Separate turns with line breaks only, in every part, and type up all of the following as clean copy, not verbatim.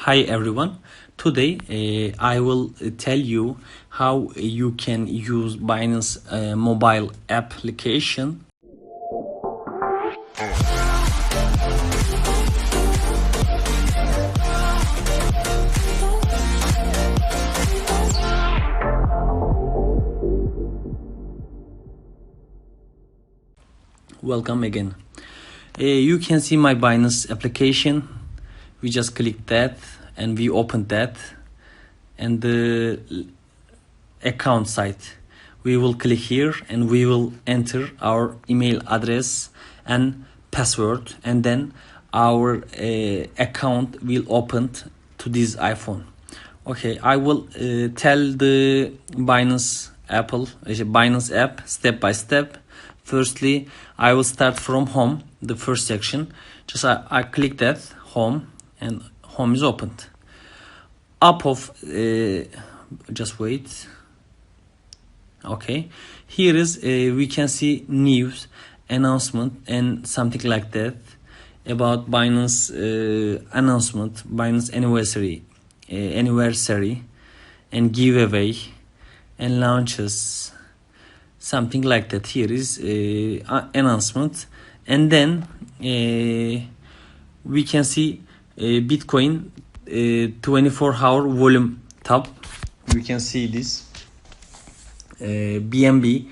Hi everyone. Today I will tell you how you can use Binance mobile application. Welcome again. You can see my Binance application. We just click that and we open that, and the account site. We will click here and we will enter our email address and password, and then our account will open to this iPhone. Okay, I will tell the Binance app step by step. Firstly, I will start from home, the first section. Just I click that home, and home is opened. Up of just wait. Okay, here is we can see news, announcement, and something like that about Binance announcement, Binance anniversary, and giveaway, and launches, something like that. Here is announcement, and then we can see Bitcoin 24-hour volume tab. We can see this BNB,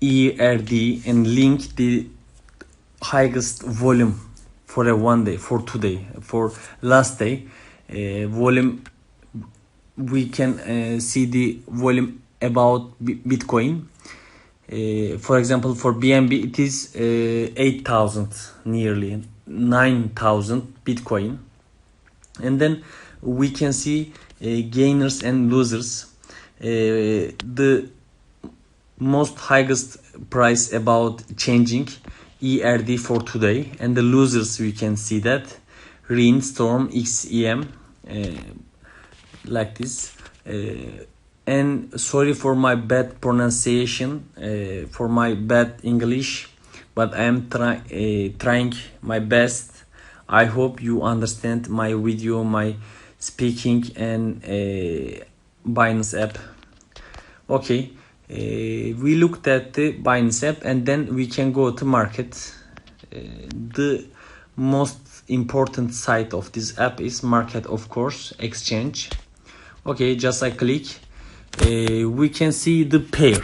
ERD, and link the highest volume for a one day, for today, for last day volume. We can see the volume about Bitcoin. For example, for BNB it is 8,000, nearly 9,000 Bitcoin. And then we can see gainers and losers. The most highest price about changing ERD for today, and the losers we can see that Rain, Storm, XEM, like this. And sorry for my bad pronunciation, for my bad English, but I am trying my best. I hope you understand my video, my speaking, and Binance app. Okay, we looked at the Binance app, and then we can go to market. The most important site of this app is market, of course, exchange. Okay, just I click. We can see the pair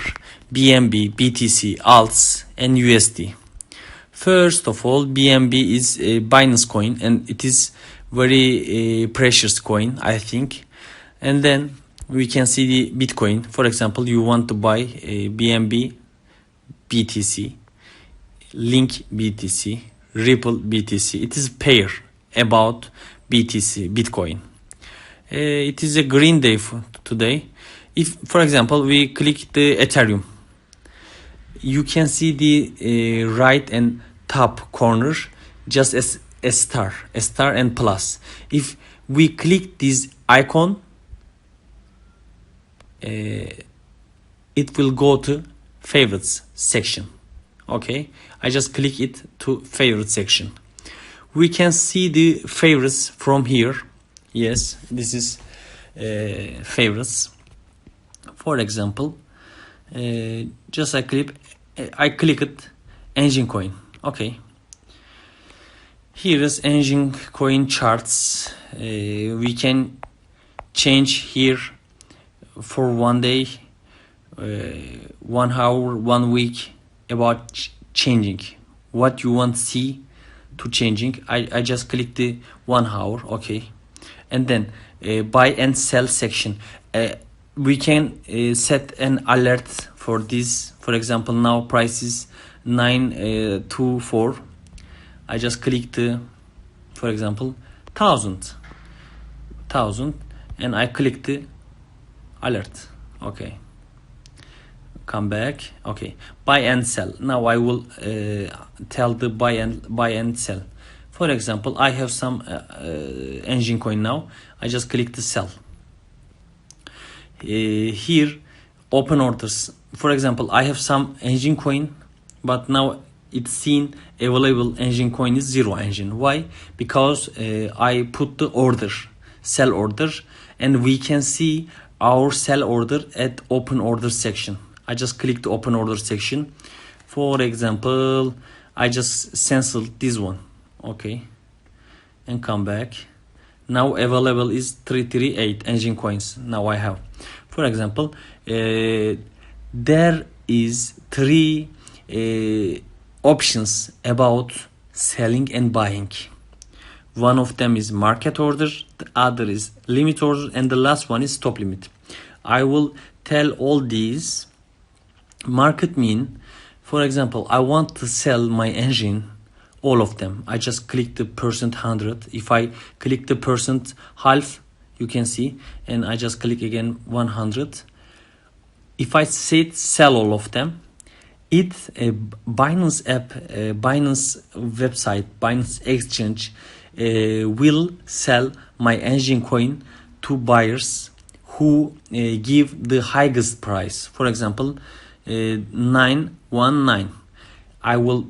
BNB, BTC, ALTS, and USD. First of all, BNB is a Binance coin, and it is very precious coin, I think. And then we can see the Bitcoin. For example, you want to buy a BNB, BTC, Link BTC, Ripple BTC. It is pair about BTC, Bitcoin. It is a green day for today. If, for example, we click the Ethereum, you can see the right and top corner just as a star and plus. If we click this icon, it will go to favorites section. Okay, I just click it to favorite section. We can see the favorites from here. Yes, this is favorites. For example, just I click it engine coin. Okay, here is engine coin charts. We can change here for one day, 1 hour, 1 week, about changing what you want to see to changing. I just click the 1 hour. Okay, and then buy and sell section. We can set an alert for this. For example, now price is 924. I just click the, for example, 1,000, and I click the alert. Okay, come back. Okay, buy and sell. Now I will tell the buy and sell. For example, I have some engine coin now. I just click the sell. Here, open orders. For example, I have some engine coin, but now it's seen available engine coin is 0 engine. Why? Because I put the order, sell order, and we can see our sell order at open order section. I just click the open order section. For example, I just cancel this one, okay, and come back. Now available is 338 engine coins. Now I have, for example, there is 3 options about selling and buying. One of them is market order, the other is limit order, and the last one is stop limit. I will tell all these. Market mean, for example, I want to sell my engine, all of them. I just click the percent 100. If I click the percent half, you can see, and I just click again 100. If I say sell all of them, it Binance app, Binance website, Binance exchange will sell my engine coin to buyers who give the highest price. For example, 919. I will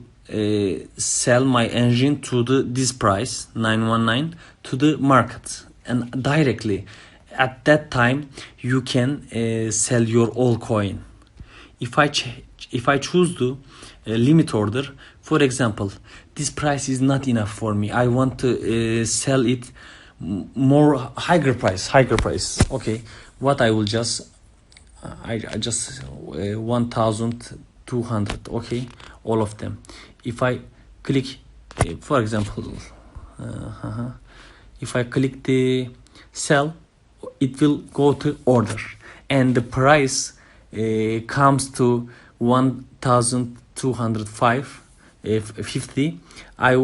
sell my engine to this price 919 to the market, and directly at that time you can sell your all coin. If I choose the limit order, for example, this price is not enough for me, I want to sell it more higher price. Okay, what I will just I just 1200. Okay, all of them. If I click, for example, if I click the sell, it will go to order, and the price comes to 1205.50. I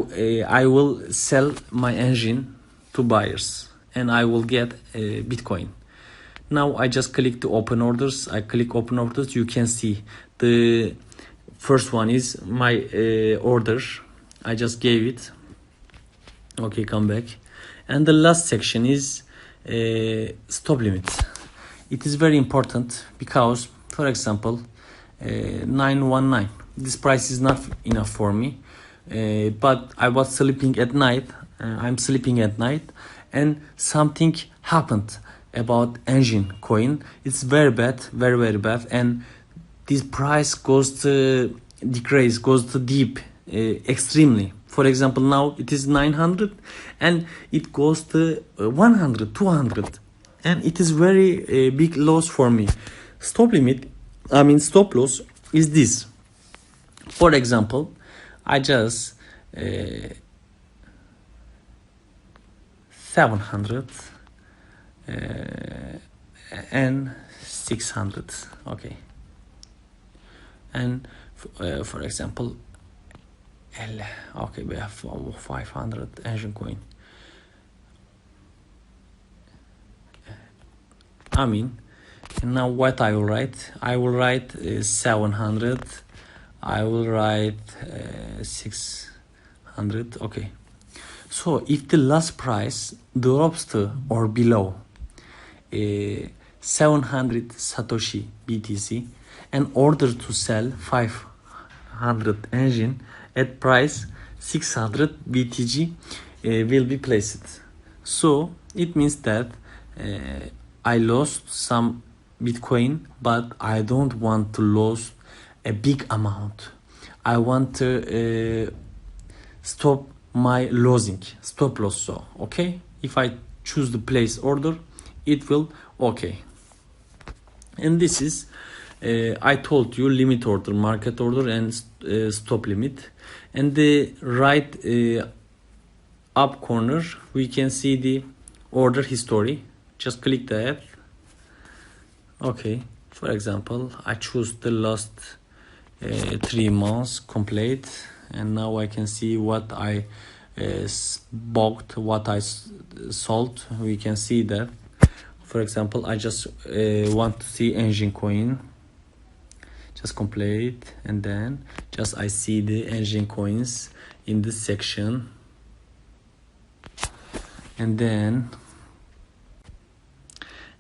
will sell my engine to buyers, and I will get Bitcoin. Now I just click the open orders. I click open orders. You can see the first one is my order. I just gave it. Okay, come back. And the last section is stop limit. It is very important because, for example, 919. This price is not enough for me. But I was sleeping at night. I'm sleeping at night, and something happened about engine coin. It's very bad, very bad, and this price goes to decrease, goes to deep, extremely. For example, now it is 900 and it goes to 100, 200, and it is very big loss for me. Stop limit, I mean stop loss is this. For example, I just 700 and 600. Okay, and for example, okay, we have 500 engine coin. I mean, now what I will write? I will write 700. I will write 600. Okay, so if the last price drops to or below 700 Satoshi BTC, and order to sell 500 engine at price 600 BTG will be placed. So it means that I lost some Bitcoin, but I don't want to lose a big amount. I want to stop my losing, stop loss. So okay, if I choose the place order, it will okay. And this is I told you limit order, market order, and stop limit. And the right up corner we can see the order history. Just click that. Okay, for example, I choose the last 3 months complete, and now I can see what I bought, what I sold. We can see that. For example, I just want to see engine coin. Just complete, and then just I see the engine coins in this section, and then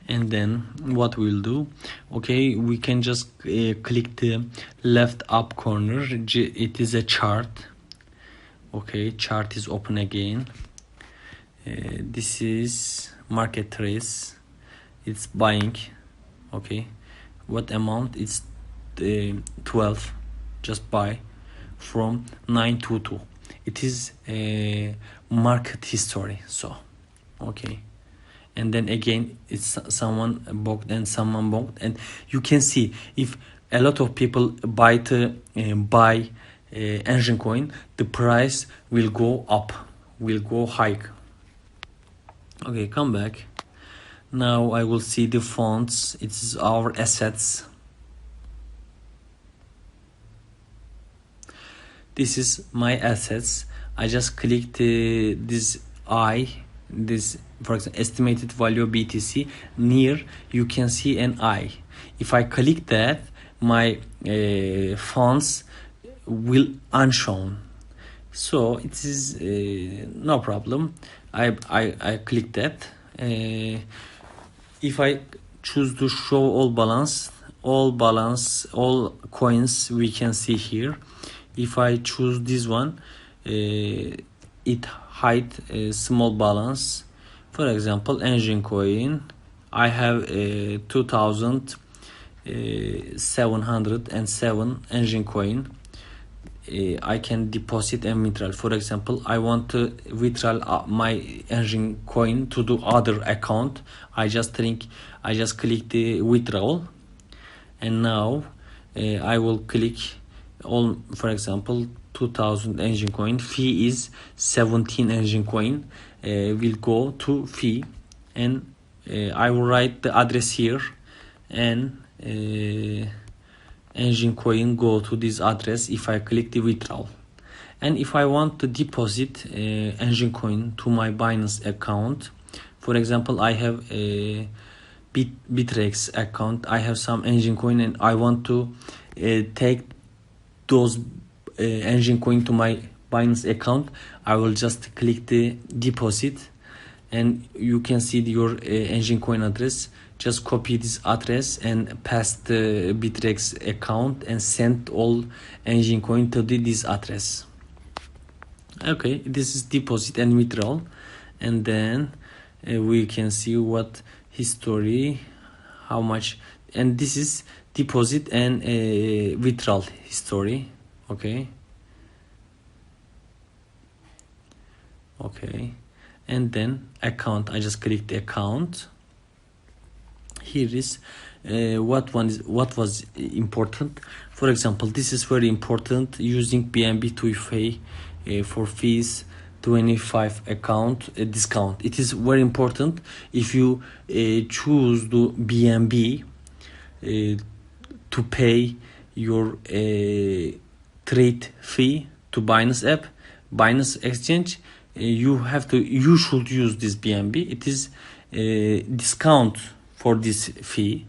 And then what we'll do, okay, we can just click the left up corner. It is a chart. Okay, chart is open again. This is market trace. It's buying. Okay, what amount? It's 12. Just buy from 922. It is a market history. So okay, and then again it's someone bought and someone bought, and you can see if a lot of people buy engine coin, the price will go up, will go hike. Okay, come back. Now I will see the funds. It's our assets. This is my assets. I just clicked this for example estimated value BTC. Near you can see an I. If I click that, my funds will unshown. So it is no problem. I click that. If I choose to show all coins, we can see here. If I choose this one, it hide a small balance. For example, engine coin, I have 2,707 engine coin. I can deposit and withdraw. For example, I want to withdraw my engine coin to the other account. I just click the withdrawal, and now I will click all. For example, 2,000 engine coin. Fee is 17 engine coin. Will go to fee, and I will write the address here, and engine coin go to this address if I click the withdrawal. And if I want to deposit engine coin to my Binance account, for example, I have a Bittrex account, I have some engine coin, and I want to take those engine coin to my Binance account, I will just click the deposit, and you can see your engine coin address. Just copy this address and paste the Bittrex account and send all engine coin to this address. Okay, this is deposit and withdrawal, and then we can see what history, how much, and this is deposit and withdrawal history. Okay, and then account, I just click the account. Here is what was important. For example, this is very important, using BNB to pay for fees 25 account discount. It is very important. If you choose the BNB to pay your trade fee to Binance app, Binance exchange, you should use this BNB. It is discount for this fee.